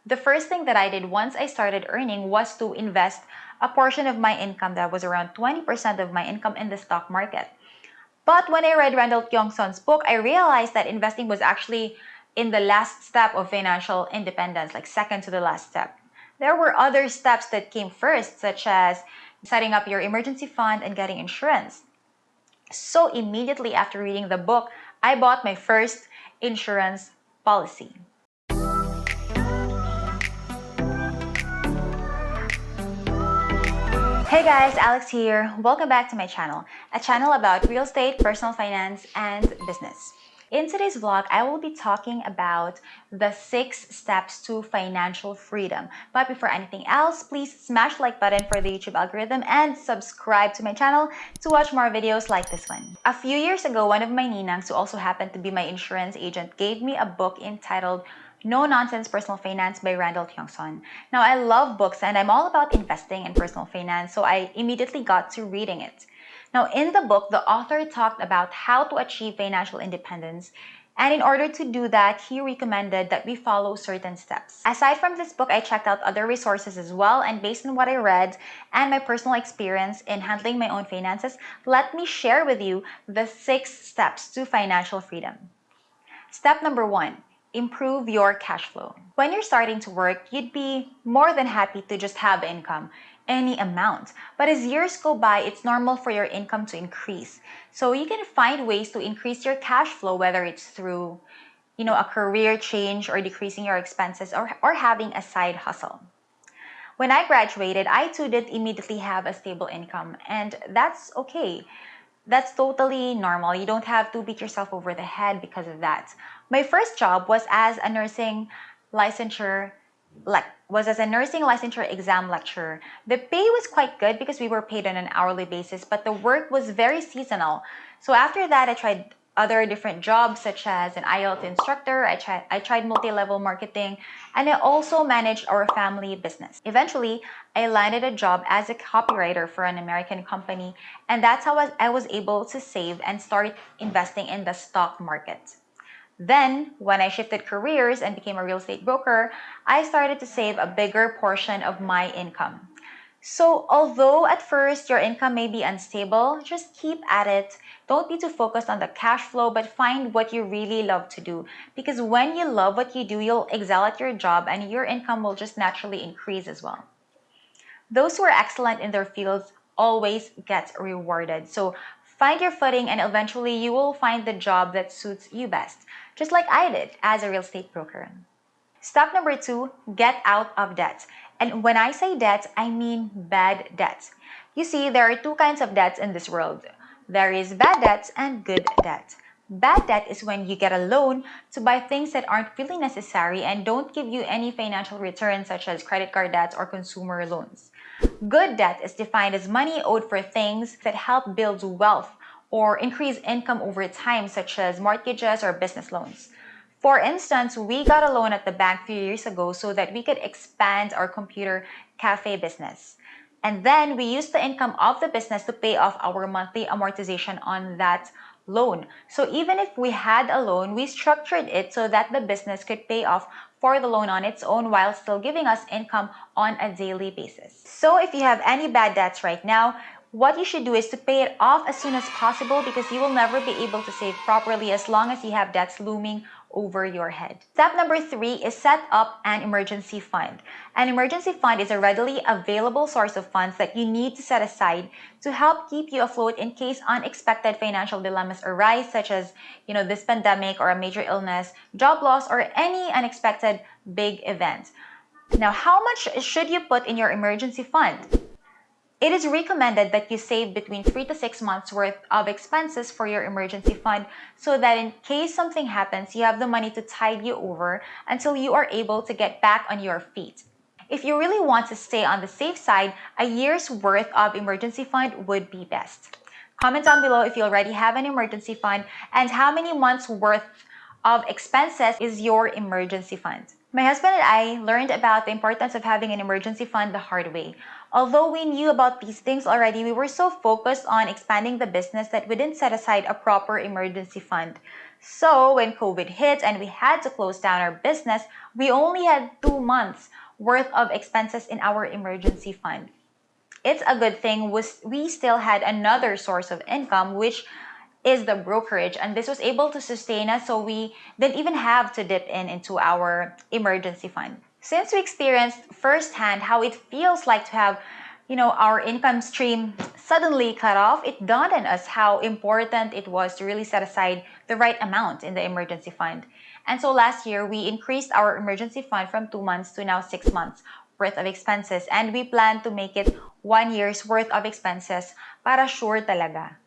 The first thing that I did once I started earning was to invest a portion of my income, that was around 20% of my income, in the stock market. But when I read Randel Tiongson book, I realized that investing was actually in the last step of financial independence, like second to the last step. There were other steps that came first, such as setting up your emergency fund and getting insurance. So immediately after reading the book, I bought my first insurance policy. Hey guys, Alex here. Welcome back to my channel, a channel about real estate, personal finance, and business. In today's vlog, I will be talking about the 6 steps to financial freedom. But before anything else, please smash the like button for the YouTube algorithm and subscribe to my channel to watch more videos like this one. A few years ago, one of my Ninangs, who also happened to be my insurance agent, gave me a book entitled No Nonsense Personal Finance by Randel Tiongson. Now, I love books and I'm all about investing in personal finance, so I immediately got to reading it. Now, in the book, the author talked about how to achieve financial independence, and in order to do that, he recommended that we follow certain steps. Aside from this book, I checked out other resources as well, and based on what I read and my personal experience in handling my own finances, let me share with you the 6 steps to financial freedom. Step number 1. Improve your cash flow. When you're starting to work, you'd be more than happy to just have income, any amount. But as years go by, it's normal for your income to increase. So you can find ways to increase your cash flow, whether it's through, a career change or decreasing your expenses or having a side hustle. When I graduated, I too did immediately have a stable income, and that's okay. That's totally normal. You don't have to beat yourself over the head because of that. My first job was as a nursing licensure exam lecturer. The pay was quite good because we were paid on an hourly basis, but the work was very seasonal. So after that, I tried other different jobs such as an IELTS instructor. I tried multi-level marketing, and I also managed our family business. Eventually, I landed a job as a copywriter for an American company, and that's how I was able to save and start investing in the stock market. Then, when I shifted careers and became a real estate broker, I started to save a bigger portion of my income. So, although at first your income may be unstable, just keep at it. Don't be too focused on the cash flow, but find what you really love to do. Because when you love what you do, you'll excel at your job and your income will just naturally increase as well. Those who are excellent in their fields always get rewarded. So, find your footing and eventually you will find the job that suits you best, just like I did as a real estate broker. Step number 2, get out of debt. And when I say debt, I mean bad debt. You see, there are 2 kinds of debts in this world. There is bad debt and good debt. Bad debt is when you get a loan to buy things that aren't really necessary and don't give you any financial return, such as credit card debts or consumer loans. Good debt is defined as money owed for things that help build wealth or increase income over time, such as mortgages or business loans. For instance, we got a loan at the bank a few years ago so that we could expand our computer cafe business. And then we used the income of the business to pay off our monthly amortization on that loan. So even if we had a loan, we structured it so that the business could pay off for the loan on its own while still giving us income on a daily basis. So if you have any bad debts right now, what you should do is to pay it off as soon as possible, because you will never be able to save properly as long as you have debts looming over your head. Step number 3 is set up an emergency fund. An emergency fund is a readily available source of funds that you need to set aside to help keep you afloat in case unexpected financial dilemmas arise, such as, this pandemic or a major illness, job loss, or any unexpected big event. Now, how much should you put in your emergency fund? It is recommended that you save between 3 to 6 months worth of expenses for your emergency fund so that in case something happens, you have the money to tide you over until you are able to get back on your feet. If you really want to stay on the safe side, a year's worth of emergency fund would be best. Comment down below if you already have an emergency fund and how many months worth of expenses is your emergency fund. My husband and I learned about the importance of having an emergency fund the hard way. Although we knew about these things already, we were so focused on expanding the business that we didn't set aside a proper emergency fund. So when COVID hit and we had to close down our business, we only had 2 months worth of expenses in our emergency fund. It's a good thing we still had another source of income, which is the brokerage, and this was able to sustain us, so we didn't even have to dip into our emergency fund. Since we experienced firsthand how it feels like to have, our income stream suddenly cut off, it dawned on us how important it was to really set aside the right amount in the emergency fund. And so last year, we increased our emergency fund from 2 months to now 6 months worth of expenses, and we plan to make it 1 year's worth of expenses para sure talaga.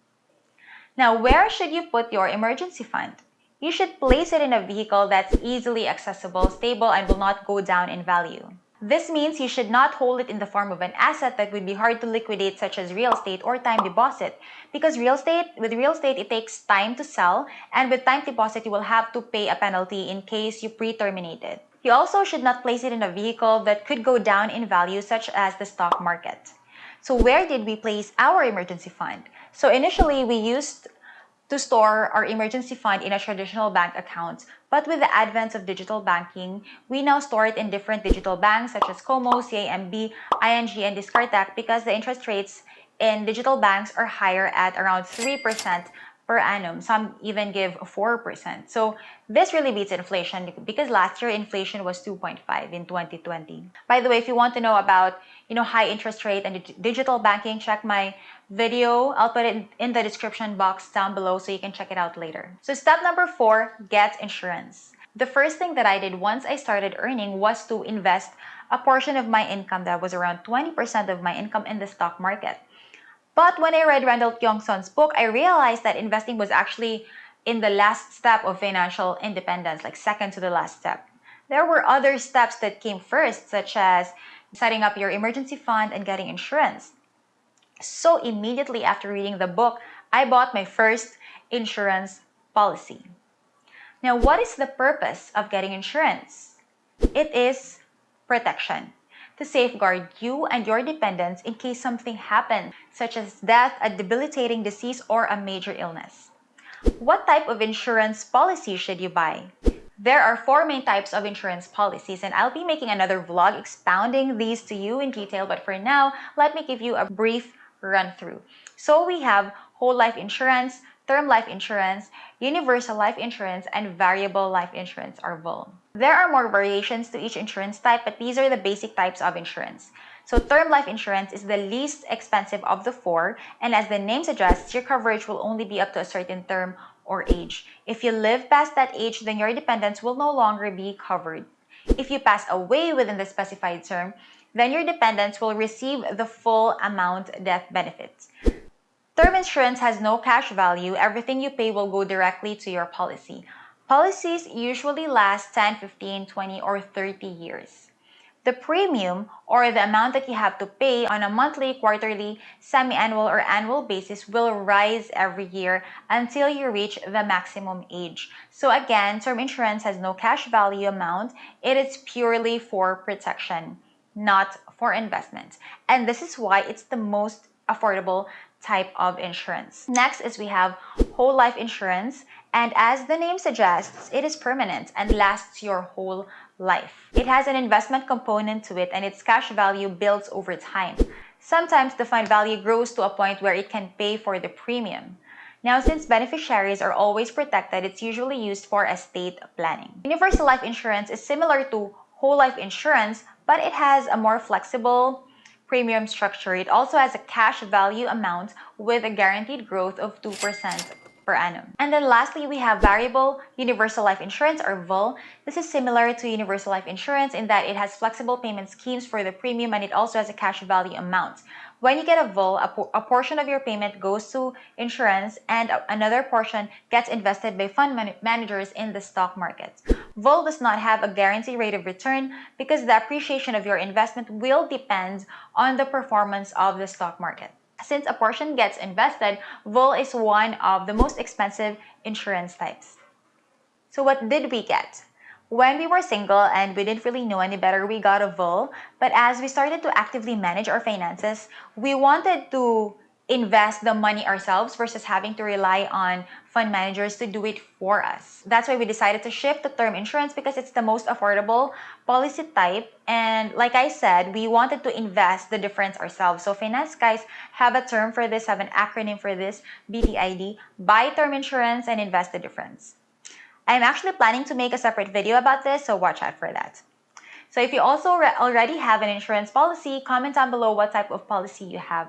Now, where should you put your emergency fund? You should place it in a vehicle that's easily accessible, stable, and will not go down in value. This means you should not hold it in the form of an asset that would be hard to liquidate, such as real estate or time deposit. Because with real estate, it takes time to sell, and with time deposit, you will have to pay a penalty in case you pre-terminate it. You also should not place it in a vehicle that could go down in value, such as the stock market. So where did we place our emergency fund? So initially, we used to store our emergency fund in a traditional bank account. But with the advent of digital banking, we now store it in different digital banks such as Como, CIMB, ING, and Discartec, because the interest rates in digital banks are higher at around 3% per annum. Some even give 4%. So this really beats inflation, because last year inflation was 2.5 in 2020. By the way, if you want to know about high interest rate and digital banking, check my video. I'll put it in the description box down below so you can check it out later. So step number 4, get insurance. The first thing that I did once I started earning was to invest a portion of my income, that was around 20% of my income, in the stock market. But when I read Randel Tiongson's book, I realized that investing was actually in the last step of financial independence, like second to the last step. There were other steps that came first, such as setting up your emergency fund and getting insurance. So immediately after reading the book, I bought my first insurance policy. Now, what is the purpose of getting insurance? It is protection, to safeguard you and your dependents in case something happens, such as death, a debilitating disease, or a major illness. What type of insurance policy should you buy? There are 4 main types of insurance policies, and I'll be making another vlog expounding these to you in detail, but for now, let me give you a brief run through. So we have whole life insurance, term life insurance, universal life insurance, and variable life insurance, or VUL. There are more variations to each insurance type, but these are the basic types of insurance. So term life insurance is the least expensive of the 4, and as the name suggests, your coverage will only be up to a certain term or age. If you live past that age, then your dependents will no longer be covered. If you pass away within the specified term, then your dependents will receive the full amount death benefits. Term insurance has no cash value. Everything you pay will go directly to your policy. Policies usually last 10, 15, 20, or 30 years. The premium, or the amount that you have to pay on a monthly, quarterly, semi-annual, or annual basis, will rise every year until you reach the maximum age. So again, term insurance has no cash value amount. It is purely for protection, not for investment. And this is why it's the most affordable type of insurance. Next is we have whole life insurance, and as the name suggests, it is permanent and lasts your whole life. It has an investment component to it, and its cash value builds over time. Sometimes the fund value grows to a point where it can pay for the premium. Now, since beneficiaries are always protected, it's usually used for estate planning. Universal life insurance is similar to whole life insurance, but it has a more flexible premium structure. It also has a cash value amount with a guaranteed growth of 2% per annum. And then lastly, we have variable universal life insurance, or VUL. This is similar to universal life insurance in that it has flexible payment schemes for the premium, and it also has a cash value amount. When you get a VUL, a portion of your payment goes to insurance and another portion gets invested by fund managers in the stock market. VUL does not have a guaranteed rate of return because the appreciation of your investment will depend on the performance of the stock market. Since a portion gets invested, VUL is one of the most expensive insurance types. So what did we get? When we were single and we didn't really know any better, we got a VUL. But as we started to actively manage our finances, we wanted to invest the money ourselves versus having to rely on fund managers to do it for us. That's why we decided to shift to term insurance because it's the most affordable policy type. And like I said, we wanted to invest the difference ourselves. So finance guys have a term for this, have an acronym for this, BTID, buy term insurance and invest the difference. I'm actually planning to make a separate video about this, so watch out for that. So if you also already have an insurance policy, comment down below what type of policy you have.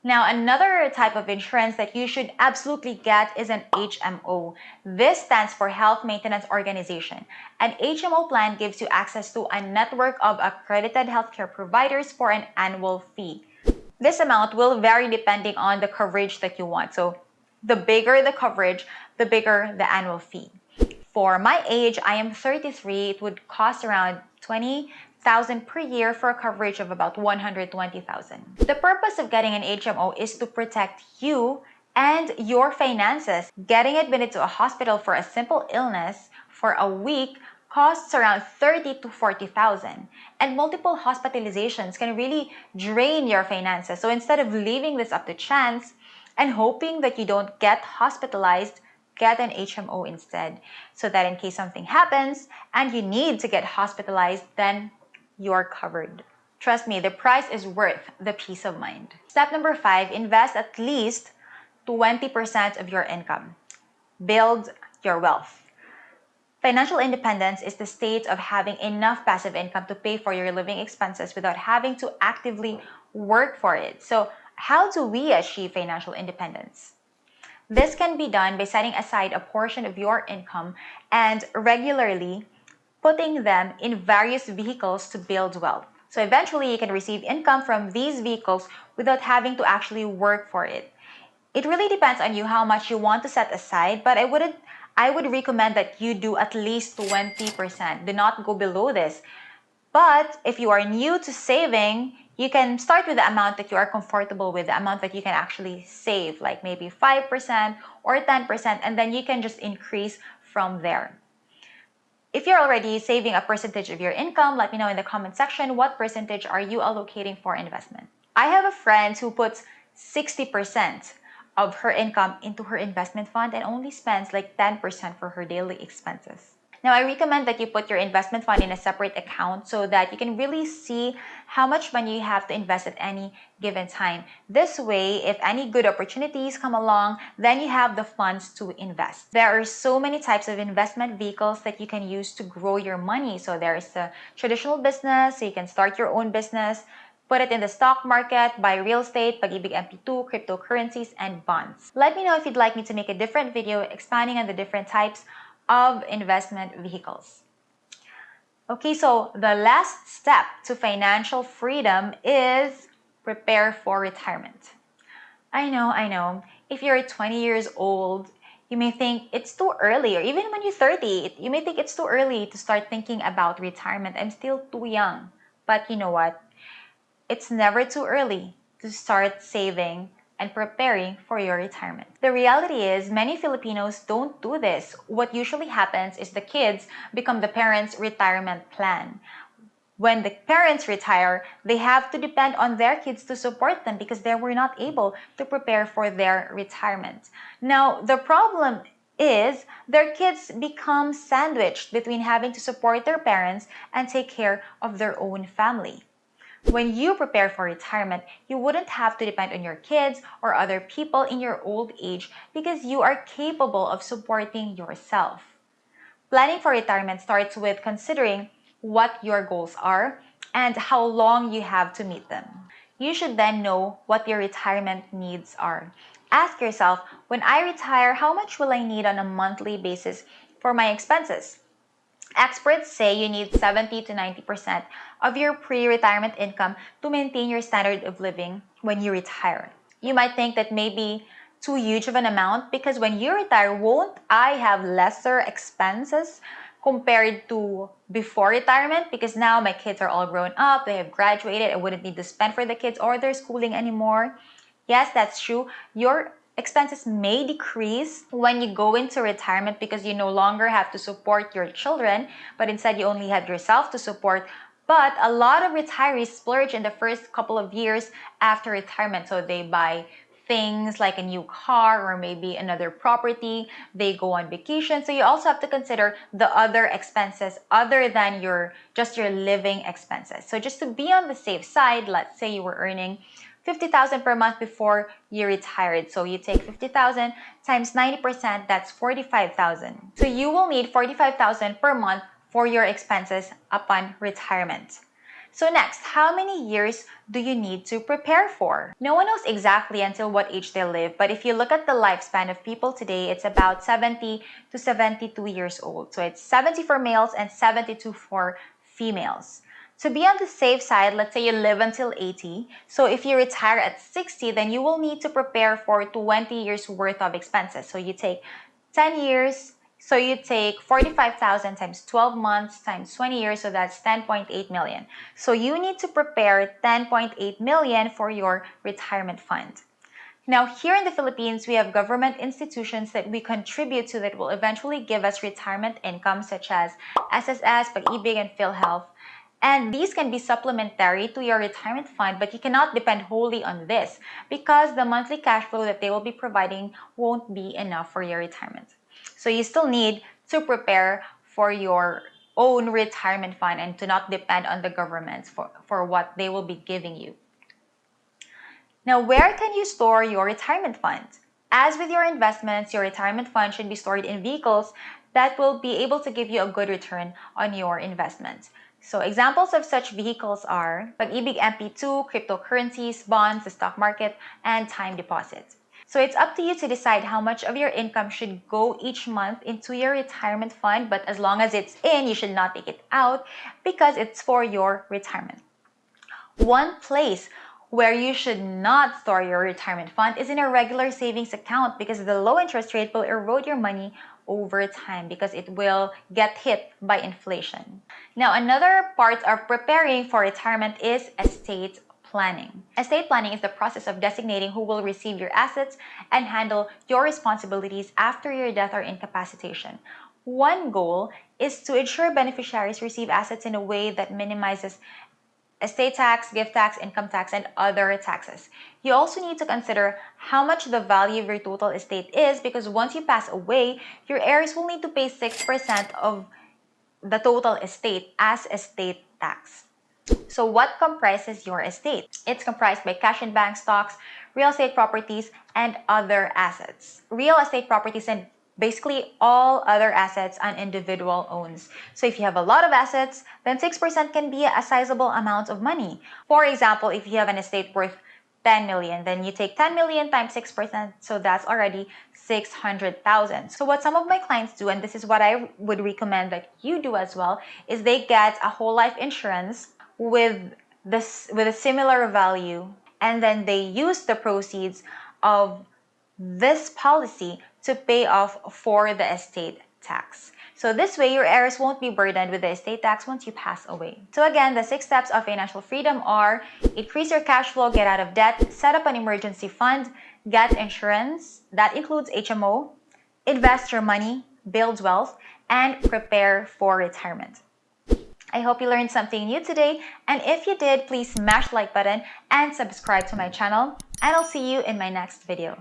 Now, another type of insurance that you should absolutely get is an HMO. This stands for Health Maintenance Organization. An HMO plan gives you access to a network of accredited healthcare providers for an annual fee. This amount will vary depending on the coverage that you want. So the bigger the coverage, the bigger the annual fee. For my age, I am 33, it would cost around $20,000 per year for a coverage of about $120,000. The purpose of getting an HMO is to protect you and your finances. Getting admitted to a hospital for a simple illness for a week costs around $30,000 to $40,000, and multiple hospitalizations can really drain your finances. So instead of leaving this up to chance and hoping that you don't get hospitalized, get an HMO instead, so that in case something happens and you need to get hospitalized, then you're covered. Trust me, the price is worth the peace of mind. Step number 5, invest at least 20% of your income. Build your wealth. Financial independence is the state of having enough passive income to pay for your living expenses without having to actively work for it. So how do we achieve financial independence? This can be done by setting aside a portion of your income and regularly putting them in various vehicles to build wealth. So eventually you can receive income from these vehicles without having to actually work for it. It really depends on you how much you want to set aside, but I would recommend that you do at least 20%. Do not go below this. But if you are new to saving, you can start with the amount that you are comfortable with, the amount that you can actually save, like maybe 5% or 10%, and then you can just increase from there. If you're already saving a percentage of your income, let me know in the comment section what percentage are you allocating for investment. I have a friend who puts 60% of her income into her investment fund and only spends like 10% for her daily expenses. Now, I recommend that you put your investment fund in a separate account so that you can really see how much money you have to invest at any given time. This way, if any good opportunities come along, then you have the funds to invest. There are so many types of investment vehicles that you can use to grow your money. So there's the traditional business, so you can start your own business, put it in the stock market, buy real estate, Pag-ibig MP2, cryptocurrencies, and bonds. Let me know if you'd like me to make a different video expanding on the different types of investment vehicles. Okay, so the last step to financial freedom is prepare for retirement. I know. If you're 20 years old, you may think it's too early, or even when you're 30, you may think it's too early to start thinking about retirement. I'm still too young. But you know what? It's never too early to start saving and preparing for your retirement. The reality is many Filipinos don't do this. What usually happens is the kids become the parents' retirement plan. When the parents retire, they have to depend on their kids to support them because they were not able to prepare for their retirement. Now, the problem is their kids become sandwiched between having to support their parents and take care of their own family. When you prepare for retirement, you wouldn't have to depend on your kids or other people in your old age because you are capable of supporting yourself. Planning for retirement starts with considering what your goals are and how long you have to meet them. You should then know what your retirement needs are. Ask yourself, when I retire, how much will I need on a monthly basis for my expenses? Experts say you need 70 to 90% of your pre-retirement income to maintain your standard of living when you retire. You might think that may be too huge of an amount because when you retire, won't I have lesser expenses compared to before retirement? Because now my kids are all grown up, they have graduated, I wouldn't need to spend for the kids or their schooling anymore. Yes, that's true. Your expenses may decrease when you go into retirement because you no longer have to support your children, but instead you only have yourself to support But a lot of retirees splurge in the first couple of years after retirement. So they buy things like a new car or maybe another property. They go on vacation. So you also have to consider the other expenses other than just your living expenses. So just to be on the safe side, let's say you were earning 50,000 per month before you retired. So you take 50,000 times 90%, that's 45,000. So you will need 45,000 per month for your expenses upon retirement. So next, how many years do you need to prepare for? No one knows exactly until what age they live, but if you look at the lifespan of people today, it's about 70 to 72 years old. So it's 70 for males and 72 for females. To be on the safe side, let's say you live until 80. So if you retire at 60, then you will need to prepare for 20 years worth of expenses. So you take 10 years, so you take 45,000 times 12 months times 20 years, so that's 10.8 million. So you need to prepare 10.8 million for your retirement fund. Now, here in the Philippines, we have government institutions that we contribute to that will eventually give us retirement income, such as SSS, Pag-ibig, and PhilHealth. And these can be supplementary to your retirement fund, but you cannot depend wholly on this because the monthly cash flow that they will be providing won't be enough for your retirement. So you still need to prepare for your own retirement fund and to not depend on the government for what they will be giving you. Now, where can you store your retirement fund? As with your investments, your retirement fund should be stored in vehicles that will be able to give you a good return on your investment. So examples of such vehicles are Pag-ibig MP2, cryptocurrencies, bonds, the stock market, and time deposits. So it's up to you to decide how much of your income should go each month into your retirement fund, but as long as it's in, you should not take it out because it's for your retirement. One place where you should not store your retirement fund is in a regular savings account because the low interest rate will erode your money over time because it will get hit by inflation. Now, another part of preparing for retirement is estate planning. Estate planning is the process of designating who will receive your assets and handle your responsibilities after your death or incapacitation. One goal is to ensure beneficiaries receive assets in a way that minimizes estate tax, gift tax, income tax, and other taxes. You also need to consider how much the value of your total estate is because once you pass away, your heirs will need to pay 6% of the total estate as estate tax. So what comprises your estate? It's comprised by cash and bank stocks, real estate properties, and other assets. Real estate properties and basically all other assets an individual owns. So if you have a lot of assets, then 6% can be a sizable amount of money. For example, if you have an estate worth 10 million, then you take 10 million times 6%, so that's already 600,000. So what some of my clients do, and this is what I would recommend that you do as well, is they get a whole life insurance with a similar value, and then they use the proceeds of this policy to pay off for the estate tax. So this way, your heirs won't be burdened with the estate tax once you pass away. So again, the 6 steps of financial freedom are increase your cash flow, get out of debt, set up an emergency fund, get insurance, that includes HMO, invest your money, build wealth, and prepare for retirement. I hope you learned something new today, and if you did, please smash the like button and subscribe to my channel, and I'll see you in my next video.